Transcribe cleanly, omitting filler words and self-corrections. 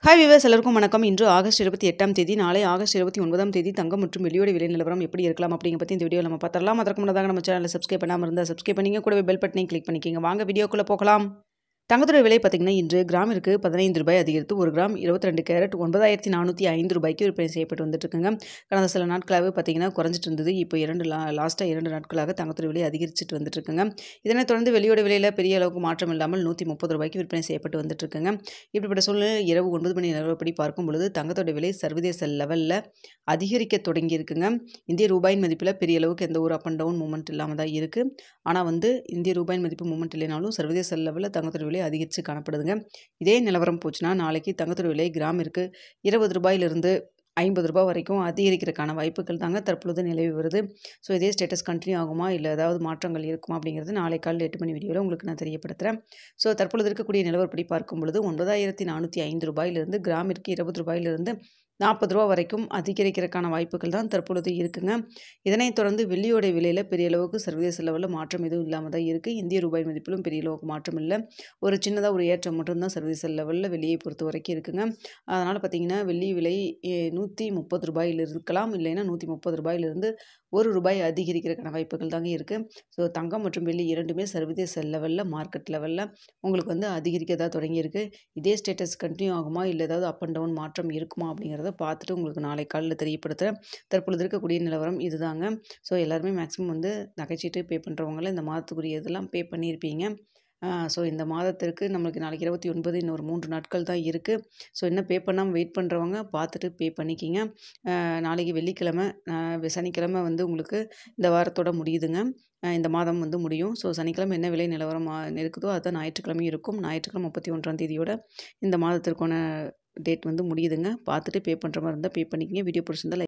Hi viewers, எல்லாருக்கும் வணக்கம். இன்று ஆகஸ்ட் 28ஆம் தேதி, நாளை ஆகஸ்ட் 29ஆம் தேதி தங்கம் மற்றும் வெள்ளியோட விலை நிலவரம் எப்படி இருக்கலாம் அப்படிங்க பற்றி இந்த வீடியோவில் நம்ம பார்த்துடலாம். அதற்கு முன்னதாக நம்ம சேனலை சப்ஸ்கிரைப் பண்ணாமல் இருந்தால் சப்ஸ்கிரைப் பண்ணிங்க, கூடவே பெல் பட்டனையும் கிளிக் பண்ணிக்கோங்க. வாங்க வீடியோக்குள்ளே போகலாம். தங்கத்தோட விலை பார்த்திங்கன்னா இன்று கிராமிற்கு 15 ரூபாய் அதிகரித்து 1 கிராம் 22 கேரட் 9405 ரூபாய்க்கு விற்பனை செய்யப்பட்டு வந்துட்டுருக்குங்க. கடந்த சில நாட்களாகவே பார்த்திங்கன்னா குறைஞ்சிட்டு இருந்தது. இப்போ லாஸ்ட்டாக 2 நாட்களாக தங்கத்தோட விலை அதிகரிச்சுட்டு வந்துட்டுருக்குங்க. இதனைத் தொடர்ந்து வெள்ளியோட விலையில் பெரிய அளவுக்கு மாற்றம் இல்லாமல் 130 ரூபாய்க்கு விற்பனை செய்யப்பட்டு வந்துட்டுருக்குங்க. இப்படிப்பட்ட சூழ்நிலையில் இரவு 9 மணி நிலவரப்படி பார்க்கும் பொழுது தங்கத்தோட விலை சர்வதேச லெவலில் அதிகரிக்க தொடங்கியிருக்குங்க. இந்திய ரூபாயின் மதிப்பில் பெரிய அளவுக்கு எந்த ஒரு அப் அண்ட் டவுன் மூவ்மெண்ட் இல்லாமல் தான் இருக்குது. ஆனால் இந்திய ரூபாயின் மதிப்பு மூவ்மெண்ட் இல்லைனாலும் சர்வதேச லெவலில் தங்கத்தோட விலை அதிகரித்து காணப்படுதுங்க. இதே நிலவரம் போச்சுன்னா நாளைக்கு தங்கத்தோட விலை கிராமிற்கு 20 ரூபாயிலிருந்து 50 ரூபாய் வரைக்கும் அதிகரிக்கிறதுக்கான வாய்ப்புகள் தாங்க தற்பொழுது நிலவி வருது. ஸோ இதே ஸ்டேட்டஸ் கண்டினியூ ஆகுமா, இல்லை ஏதாவது மாற்றங்கள் இருக்குமா அப்படிங்கிறது நாளை காலையில் 8 மணி வீடியோவில் உங்களுக்கு நான் தெரியப்படுத்துகிறேன். ஸோ தற்பொழுது இருக்கக்கூடிய நிலவரப்படி பார்க்கும் பொழுது 9405 ரூபாயிலிருந்து கிராமிற்கு 20 ரூபாயிலிருந்து 40 ரூபா வரைக்கும் அதிகரிக்கிறதுக்கான வாய்ப்புகள் தான் தற்பொழுது இருக்குங்க. இதனைத் தொடர்ந்து வெள்ளியோட விலையில் பெரிய அளவுக்கு சர்வதேச லெவலில் மாற்றம் எதுவும் இல்லாமல் தான் இருக்குது. இந்திய ரூபாய் மதிப்பிலும் பெரிய அளவுக்கு மாற்றம் இல்லை. ஒரு சின்னதாக ஒரு ஏற்றம் மட்டும்தான் சர்வதேச லெவலில் வெள்ளியை பொறுத்த வரைக்கும் இருக்குங்க. அதனால் பார்த்திங்கன்னா வெள்ளி விலை 130 ரூபாயில் இருக்கலாம், இல்லைன்னா 130 ரூபாயிலிருந்து 1 ரூபாய் அதிகரிக்கிறதுக்கான வாய்ப்புகள் தாங்க இருக்குது. ஸோ தங்கம் மற்றும் வெள்ளி இரண்டுமே சர்வதேச லெவலில் மார்க்கெட் லெவலில் உங்களுக்கு அதிகரிக்கதான் தொடங்கியிருக்கு. இதே ஸ்டேட்டஸ் கண்டினியூ ஆகுமா, இல்லை ஏதாவது அப் அண்ட் டவுன் மாற்றம் இருக்குமா அப்படிங்கிறத பார்த்துட்டு உங்களுக்கு நாளை காலையில் தெரியப்படுத்துகிறேன். தற்பொழுது இருக்கக்கூடிய நிலவரம் இதுதாங்க. ஸோ எல்லாருமே மேக்ஸிமம் நகைச்சீட்டு பே பண்ணுறவங்கள இந்த மாதத்துக்குரிய இதெல்லாம் பே பண்ணியிருப்பீங்க. ஸோ இந்த மாதத்திற்கு நம்மளுக்கு நாளைக்கு 29, இன்னொரு 3 நாட்கள் தான் இருக்குது. ஸோ இன்னும் பே பண்ணாமல் வெயிட் பண்ணுறவங்க பார்த்துட்டு பே பண்ணிக்கிங்க. நாளைக்கு வெள்ளிக்கிழமை, சனிக்கிழமை உங்களுக்கு இந்த வாரத்தோட முடியுதுங்க. இந்த மாதம் முடியும். ஸோ சனிக்கிழமை என்ன விலை நிலவரம் இருக்குதோ அதுதான் ஞாயிற்றுக்கிழமையும் இருக்கும். ஞாயிற்றுக்கிழமை 31ஆம் தேதியோட இந்த மாதத்திற்கான டேட் முடியுதுங்க. பார்த்துட்டு பே பண்ணுற மாதிரி இருந்தால் பே பண்ணிக்கிங்க. வீடியோ பிடிச்சிருந்தால்